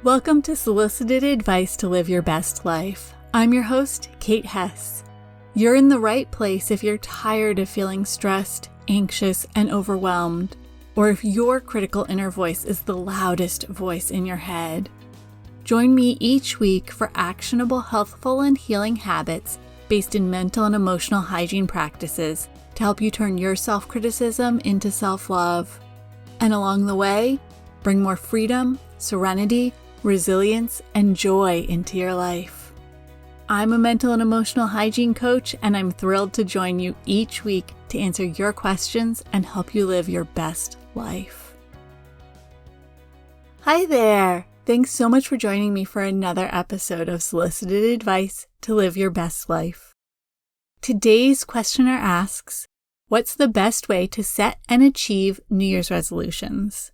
Welcome to Solicited Advice to Live Your Best Life. I'm your host, Kate Hess. You're in the right place if you're tired of feeling stressed, anxious, and overwhelmed, or if your critical inner voice is the loudest voice in your head. Join me each week for actionable, healthful, and healing habits based in mental and emotional hygiene practices to help you turn your self-criticism into self-love. And along the way, bring more freedom, serenity, resilience, and joy into your life. I'm a mental and emotional hygiene coach, and I'm thrilled to join you each week to answer your questions and help you live your best life. Hi there! Thanks so much for joining me for another episode of Solicited Advice to Live Your Best Life. Today's questioner asks, what's the best way to set and achieve New Year's resolutions?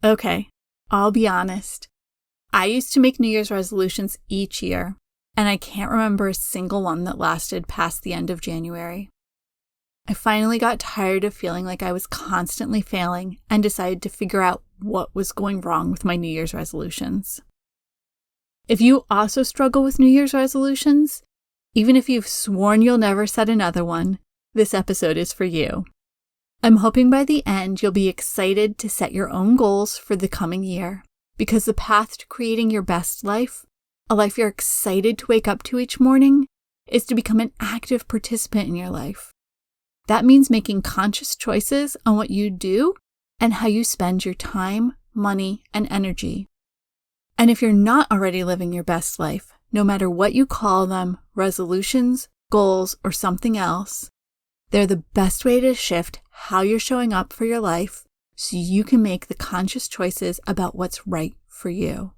Okay. I'll be honest, I used to make New Year's resolutions each year, and I can't remember a single one that lasted past the end of January. I finally got tired of feeling like I was constantly failing and decided to figure out what was going wrong with my New Year's resolutions. If you also struggle with New Year's resolutions, even if you've sworn you'll never set another one, this episode is for you. I'm hoping by the end you'll be excited to set your own goals for the coming year, because the path to creating your best life, a life you're excited to wake up to each morning, is to become an active participant in your life. That means making conscious choices on what you do and how you spend your time, money, and energy. And if you're not already living your best life, no matter what you call them, resolutions, goals, or something else, they're the best way to shift how you're showing up for your life so you can make the conscious choices about what's right for you.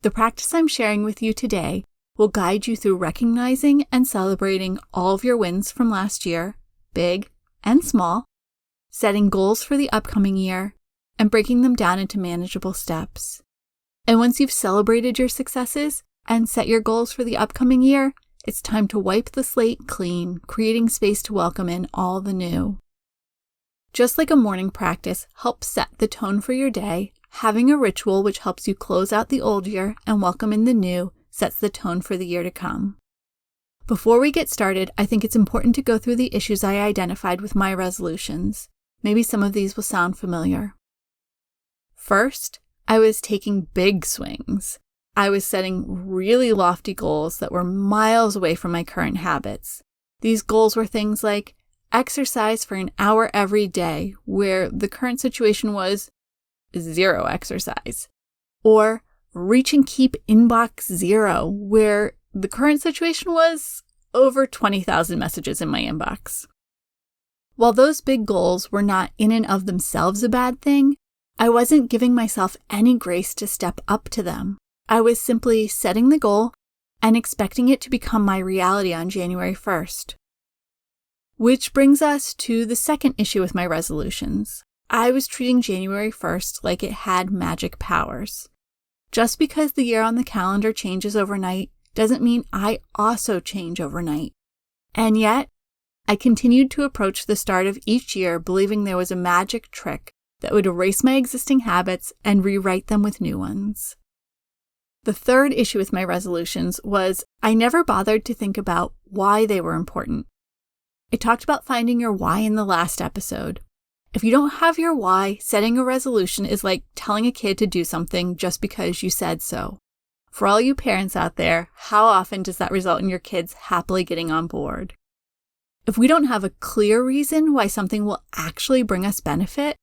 The practice I'm sharing with you today will guide you through recognizing and celebrating all of your wins from last year, big and small, setting goals for the upcoming year, and breaking them down into manageable steps. And once you've celebrated your successes and set your goals for the upcoming year, it's time to wipe the slate clean, creating space to welcome in all the new. Just like a morning practice helps set the tone for your day, having a ritual which helps you close out the old year and welcome in the new sets the tone for the year to come. Before we get started, I think it's important to go through the issues I identified with my resolutions. Maybe some of these will sound familiar. First, I was taking big swings. I was setting really lofty goals that were miles away from my current habits. These goals were things like exercise for an hour every day, where the current situation was 0 exercise, or reach and keep inbox 0, where the current situation was over 20,000 messages in my inbox. While those big goals were not in and of themselves a bad thing, I wasn't giving myself any grace to step up to them. I was simply setting the goal and expecting it to become my reality on January 1st. Which brings us to the second issue with my resolutions. I was treating January 1st like it had magic powers. Just because the year on the calendar changes overnight doesn't mean I also change overnight. And yet, I continued to approach the start of each year believing there was a magic trick that would erase my existing habits and rewrite them with new ones. The third issue with my resolutions was I never bothered to think about why they were important. I talked about finding your why in the last episode. If you don't have your why, setting a resolution is like telling a kid to do something just because you said so. For all you parents out there, how often does that result in your kids happily getting on board? If we don't have a clear reason why something will actually bring us benefit,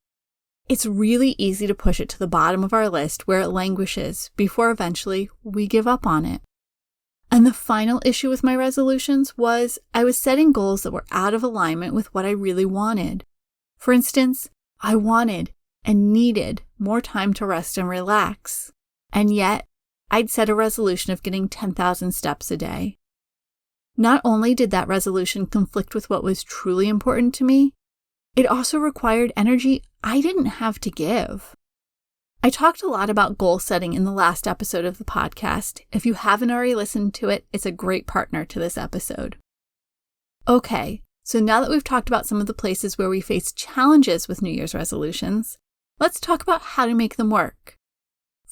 it's really easy to push it to the bottom of our list where it languishes before eventually we give up on it. And the final issue with my resolutions was I was setting goals that were out of alignment with what I really wanted. For instance, I wanted and needed more time to rest and relax. And yet, I'd set a resolution of getting 10,000 steps a day. Not only did that resolution conflict with what was truly important to me, it also required energy I didn't have to give. I talked a lot about goal setting in the last episode of the podcast. If you haven't already listened to it, it's a great partner to this episode. Okay, so now that we've talked about some of the places where we face challenges with New Year's resolutions, let's talk about how to make them work.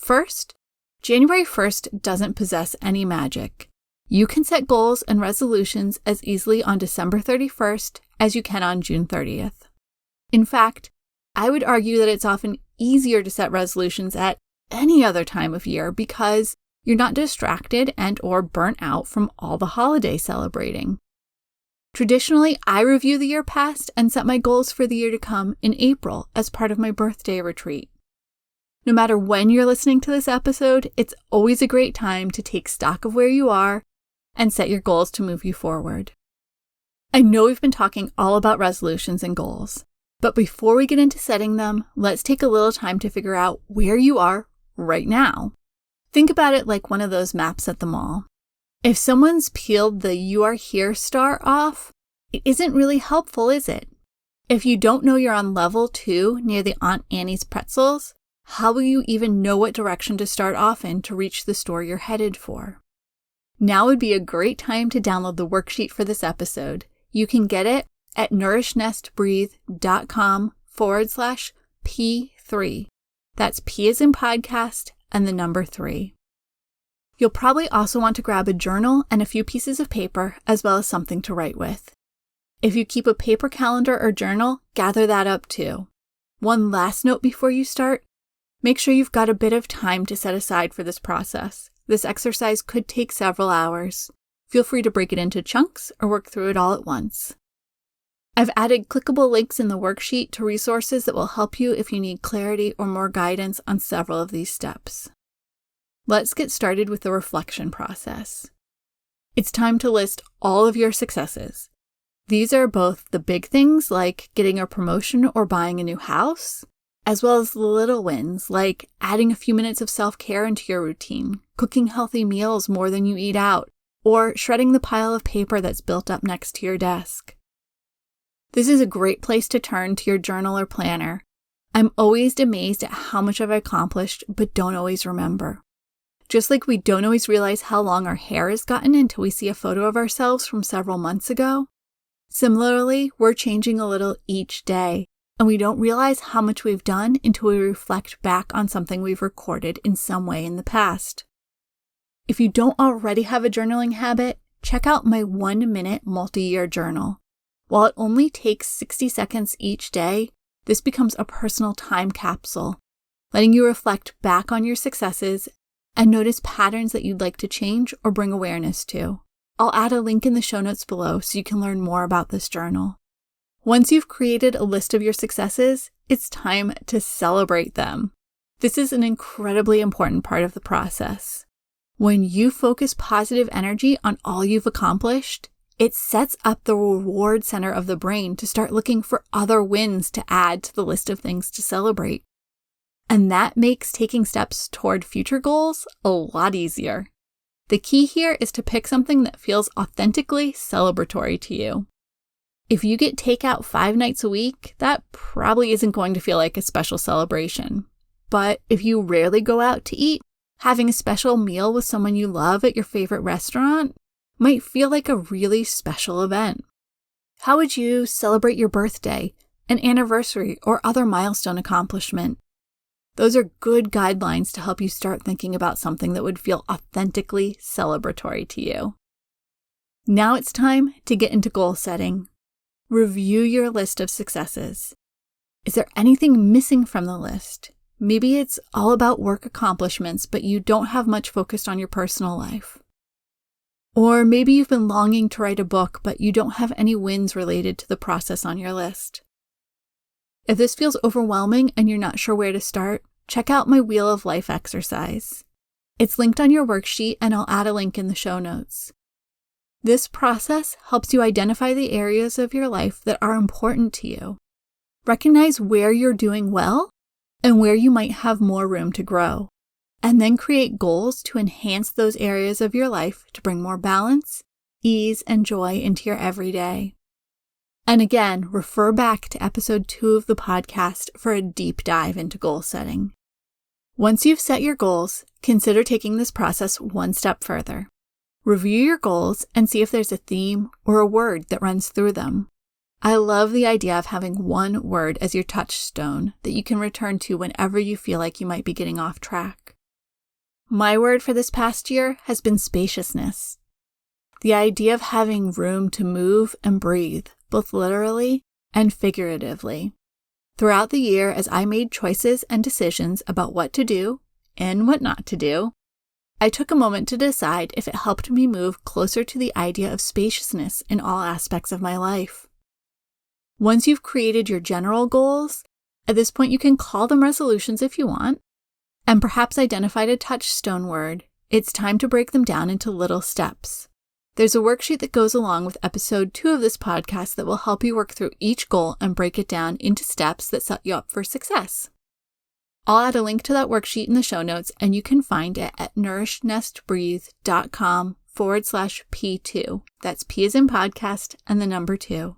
First, January 1st doesn't possess any magic. You can set goals and resolutions as easily on December 31st as you can on June 30th. In fact, I would argue that it's often easier to set resolutions at any other time of year because you're not distracted and or burnt out from all the holiday celebrating. Traditionally, I review the year past and set my goals for the year to come in April as part of my birthday retreat. No matter when you're listening to this episode, it's always a great time to take stock of where you are and set your goals to move you forward. I know we've been talking all about resolutions and goals, but before we get into setting them, let's take a little time to figure out where you are right now. Think about it like one of those maps at the mall. If someone's peeled the "You Are Here" star off, it isn't really helpful, is it? If you don't know you're on level 2 near the Aunt Annie's pretzels, how will you even know what direction to start off in to reach the store you're headed for? Now would be a great time to download the worksheet for this episode. You can get it at nourishnestbreathe.com/P3. That's P as in podcast and the number 3. You'll probably also want to grab a journal and a few pieces of paper as well as something to write with. If you keep a paper calendar or journal, gather that up too. One last note before you start. Make sure you've got a bit of time to set aside for this process. This exercise could take several hours. Feel free to break it into chunks or work through it all at once. I've added clickable links in the worksheet to resources that will help you if you need clarity or more guidance on several of these steps. Let's get started with the reflection process. It's time to list all of your successes. These are both the big things like getting a promotion or buying a new house, as well as the little wins like adding a few minutes of self-care into your routine, cooking healthy meals more than you eat out, or shredding the pile of paper that's built up next to your desk. This is a great place to turn to your journal or planner. I'm always amazed at how much I've accomplished, but don't always remember. Just like we don't always realize how long our hair has gotten until we see a photo of ourselves from several months ago, similarly, we're changing a little each day, and we don't realize how much we've done until we reflect back on something we've recorded in some way in the past. If you don't already have a journaling habit, check out my 1-minute multi-year journal. While it only takes 60 seconds each day, this becomes a personal time capsule, letting you reflect back on your successes and notice patterns that you'd like to change or bring awareness to. I'll add a link in the show notes below so you can learn more about this journal. Once you've created a list of your successes, it's time to celebrate them. This is an incredibly important part of the process. When you focus positive energy on all you've accomplished, it sets up the reward center of the brain to start looking for other wins to add to the list of things to celebrate. And that makes taking steps toward future goals a lot easier. The key here is to pick something that feels authentically celebratory to you. If you get takeout 5 nights a week, that probably isn't going to feel like a special celebration. But if you rarely go out to eat, having a special meal with someone you love at your favorite restaurant might feel like a really special event. How would you celebrate your birthday, an anniversary, or other milestone accomplishment? Those are good guidelines to help you start thinking about something that would feel authentically celebratory to you. Now it's time to get into goal setting. Review your list of successes. Is there anything missing from the list? Maybe it's all about work accomplishments, but you don't have much focused on your personal life. Or maybe you've been longing to write a book, but you don't have any wins related to the process on your list. If this feels overwhelming and you're not sure where to start, check out my Wheel of Life exercise. It's linked on your worksheet, and I'll add a link in the show notes. This process helps you identify the areas of your life that are important to you. Recognize where you're doing well and where you might have more room to grow, and then create goals to enhance those areas of your life to bring more balance, ease, and joy into your everyday. And again, refer back to episode 2 of the podcast for a deep dive into goal setting. Once you've set your goals, consider taking this process one step further. Review your goals and see if there's a theme or a word that runs through them. I love the idea of having one word as your touchstone that you can return to whenever you feel like you might be getting off track. My word for this past year has been spaciousness. The idea of having room to move and breathe, both literally and figuratively. Throughout the year, as I made choices and decisions about what to do and what not to do, I took a moment to decide if it helped me move closer to the idea of spaciousness in all aspects of my life. Once you've created your general goals, at this point you can call them resolutions if you want, and perhaps identified a touchstone word. It's time to break them down into little steps. There's a worksheet that goes along with episode 2 of this podcast that will help you work through each goal and break it down into steps that set you up for success. I'll add a link to that worksheet in the show notes, and you can find it at nourishednestbreathe.com/P2. That's P as in podcast and the number 2.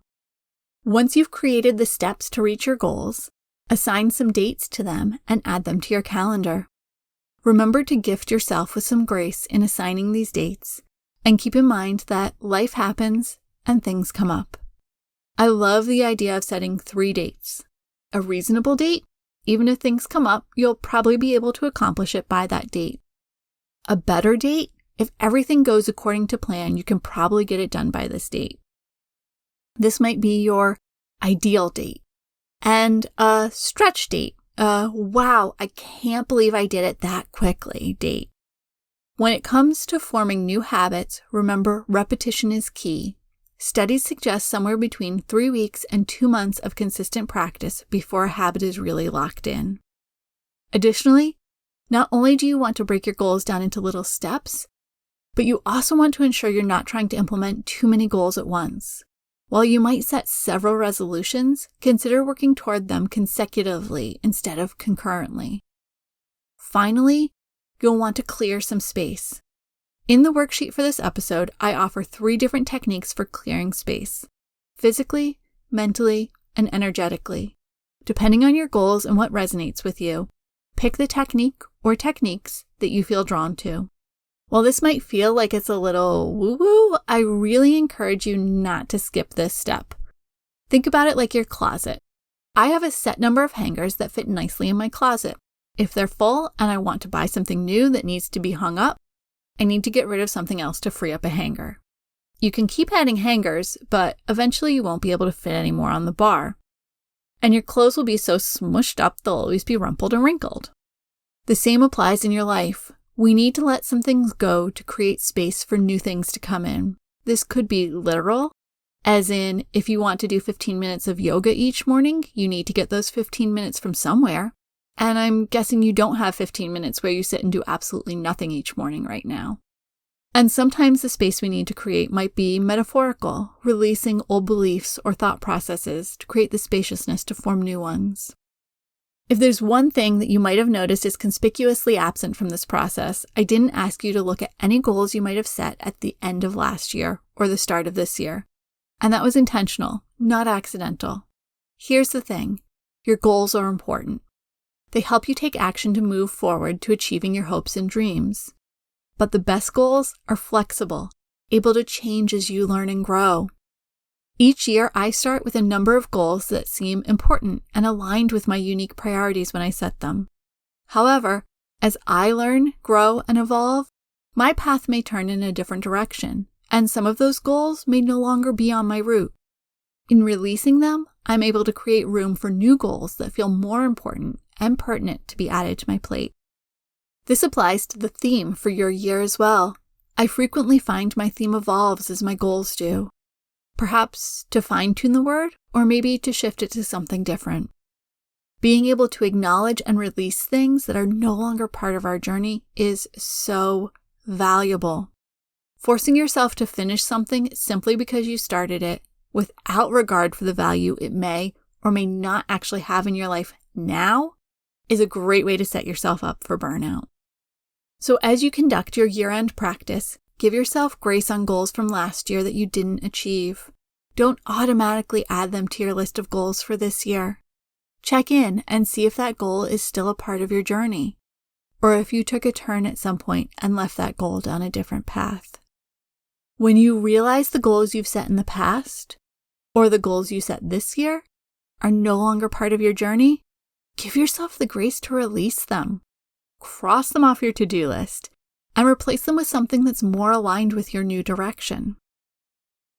Once you've created the steps to reach your goals, assign some dates to them and add them to your calendar. Remember to gift yourself with some grace in assigning these dates, and keep in mind that life happens and things come up. I love the idea of setting 3 dates. A reasonable date, even if things come up, you'll probably be able to accomplish it by that date. A better date, if everything goes according to plan, you can probably get it done by this date. This might be your ideal date. And a stretch date, wow, I can't believe I did it that quickly date. When it comes to forming new habits, remember repetition is key. Studies suggest somewhere between 3 weeks and 2 months of consistent practice before a habit is really locked in. Additionally, not only do you want to break your goals down into little steps, but you also want to ensure you're not trying to implement too many goals at once. While you might set several resolutions, consider working toward them consecutively instead of concurrently. Finally, you'll want to clear some space. In the worksheet for this episode, I offer 3 different techniques for clearing space: physically, mentally, and energetically. Depending on your goals and what resonates with you, pick the technique or techniques that you feel drawn to. While this might feel like it's a little woo-woo, I really encourage you not to skip this step. Think about it like your closet. I have a set number of hangers that fit nicely in my closet. If they're full and I want to buy something new that needs to be hung up, I need to get rid of something else to free up a hanger. You can keep adding hangers, but eventually you won't be able to fit any more on the bar. And your clothes will be so smushed up they'll always be rumpled and wrinkled. The same applies in your life. We need to let some things go to create space for new things to come in. This could be literal, as in if you want to do 15 minutes of yoga each morning, you need to get those 15 minutes from somewhere. And I'm guessing you don't have 15 minutes where you sit and do absolutely nothing each morning right now. And sometimes the space we need to create might be metaphorical, releasing old beliefs or thought processes to create the spaciousness to form new ones. If there's one thing that you might have noticed is conspicuously absent from this process, I didn't ask you to look at any goals you might have set at the end of last year or the start of this year. And that was intentional, not accidental. Here's the thing, your goals are important. They help you take action to move forward to achieving your hopes and dreams. But the best goals are flexible, able to change as you learn and grow. Each year, I start with a number of goals that seem important and aligned with my unique priorities when I set them. However, as I learn, grow, and evolve, my path may turn in a different direction, and some of those goals may no longer be on my route. In releasing them, I'm able to create room for new goals that feel more important and pertinent to be added to my plate. This applies to the theme for your year as well. I frequently find my theme evolves as my goals do. Perhaps to fine-tune the word, or maybe to shift it to something different. Being able to acknowledge and release things that are no longer part of our journey is so valuable. Forcing yourself to finish something simply because you started it, without regard for the value it may or may not actually have in your life now, is a great way to set yourself up for burnout. So as you conduct your year-end practice, give yourself grace on goals from last year that you didn't achieve. Don't automatically add them to your list of goals for this year. Check in and see if that goal is still a part of your journey, or if you took a turn at some point and left that goal down a different path. When you realize the goals you've set in the past, or the goals you set this year, are no longer part of your journey, give yourself the grace to release them. cross them off your to-do list, and replace them with something that's more aligned with your new direction.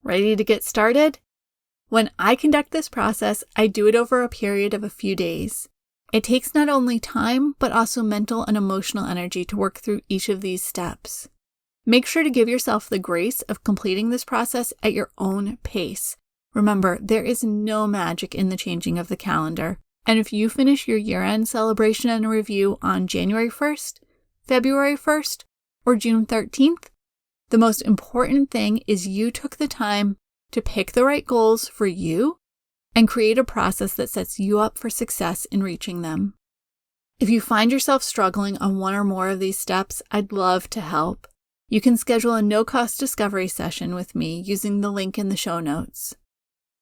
Ready to get started? When I conduct this process, I do it over a period of a few days. It takes not only time, but also mental and emotional energy to work through each of these steps. Make sure to give yourself the grace of completing this process at your own pace. Remember, there is no magic in the changing of the calendar. And if you finish your year-end celebration and review on January 1st, February 1st, or June 13th, the most important thing is you took the time to pick the right goals for you and create a process that sets you up for success in reaching them. If you find yourself struggling on one or more of these steps, I'd love to help. You can schedule a no-cost discovery session with me using the link in the show notes.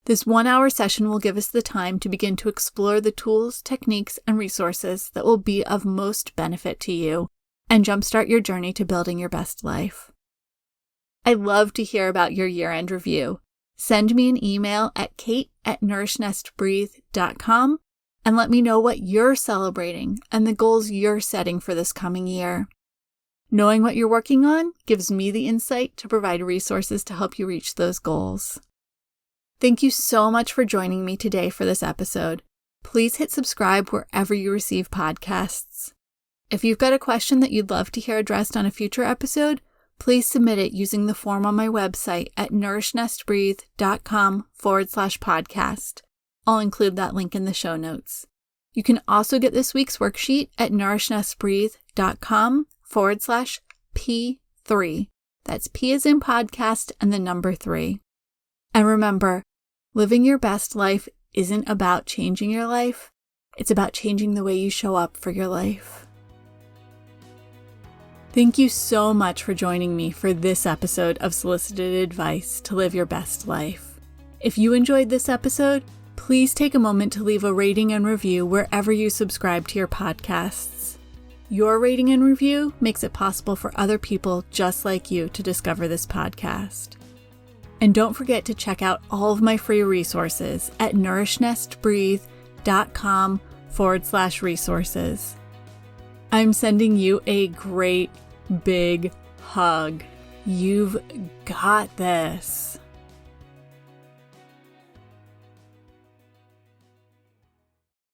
This 1-hour session will give us the time to begin to explore the tools, techniques, and resources that will be of most benefit to you and jumpstart your journey to building your best life. I'd love to hear about your year-end review. Send me an email at kate@nourishnestbreathe.com and let me know what you're celebrating and the goals you're setting for this coming year. Knowing what you're working on gives me the insight to provide resources to help you reach those goals. Thank you so much for joining me today for this episode. Please hit subscribe wherever you receive podcasts. If you've got a question that you'd love to hear addressed on a future episode, please submit it using the form on my website at nourishnestbreathe.com/podcast. I'll include that link in the show notes. You can also get this week's worksheet at nourishnestbreathe.com/P3. That's P as in podcast and the number 3. And remember, living your best life isn't about changing your life. It's about changing the way you show up for your life. Thank you so much for joining me for this episode of Solicited Advice to Live Your Best Life. If you enjoyed this episode, please take a moment to leave a rating and review wherever you subscribe to your podcasts. Your rating and review makes it possible for other people just like you to discover this podcast. And don't forget to check out all of my free resources at nourishnestbreathe.com/resources. I'm sending you a great big hug. You've got this.